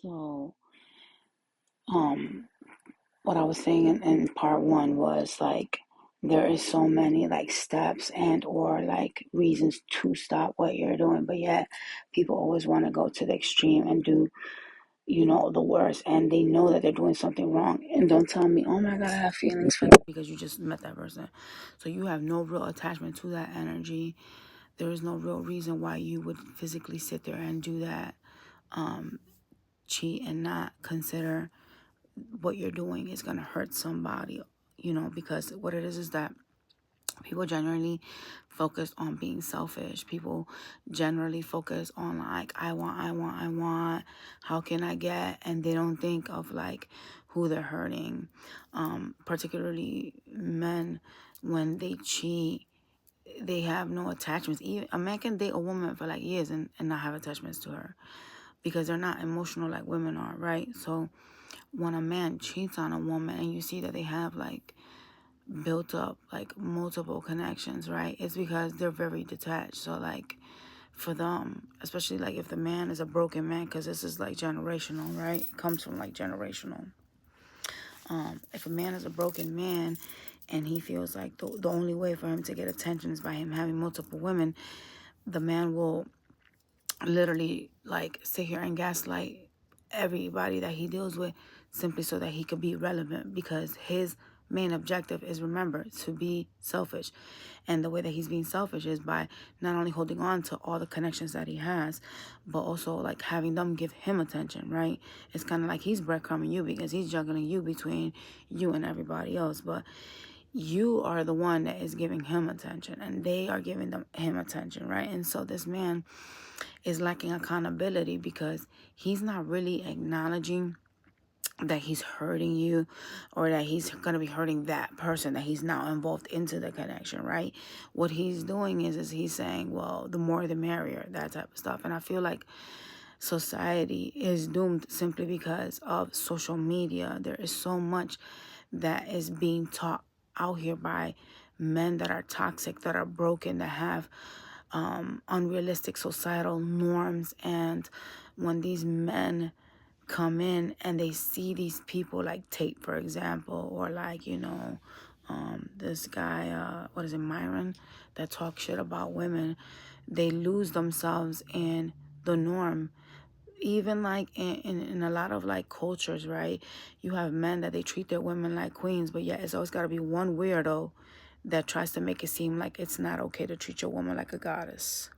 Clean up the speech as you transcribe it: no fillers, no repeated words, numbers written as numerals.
So, um, what I was saying in part one was like there is so many like steps and or like reasons to stop what you're doing, but yet people always want to go to the extreme and do, the worst, and they know that they're doing something wrong. And don't tell me, oh my God, I have feelings for you because you just met that person. So you have no real attachment to that energy. There is no real reason why you would physically sit there and do that, cheat and not consider what you're doing is going to hurt somebody, because what it is that people generally focus on being selfish. People generally focus on like, I want, how can I get? And they don't think of like who they're hurting. Particularly men, when they cheat, they have no attachments. Even a man can date a woman for like years and not have attachments to her because they're not emotional like women are, right? So when a man cheats on a woman and you see that they have like built up like multiple connections, right? It's because they're very detached. So like for them, especially like if the man is a broken man, because this is like generational, right? It comes from like generational. If a man is a broken man and he feels like the only way for him to get attention is by him having multiple women, the man will literally like sit here and gaslight everybody that he deals with simply so that he could be relevant, because his main objective is, remember, to be selfish. And the way that he's being selfish is by not only holding on to all the connections that he has, but also like having them give him attention, right? It's kind of like he's breadcrumbing you because he's juggling you between you and everybody else. But you are the one that is giving him attention and they are giving him attention, right? And so this man is lacking accountability because he's not really acknowledging that he's hurting you, or that he's going to be hurting that person that he's now involved into the connection, right? What he's doing is he's saying, well, the more the merrier, that type of stuff. And I feel like society is doomed simply because of social media. There is so much that is being taught out here by men that are toxic, that are broken, that have unrealistic societal norms. And when these men come in and they see these people like Tate, for example, or like, this guy, what is it, Myron, that talk shit about women, they lose themselves in the norm. Even like in a lot of like cultures, right? You have men that they treat their women like queens, but yet it's always got to be one weirdo that tries to make it seem like it's not okay to treat your woman like a goddess.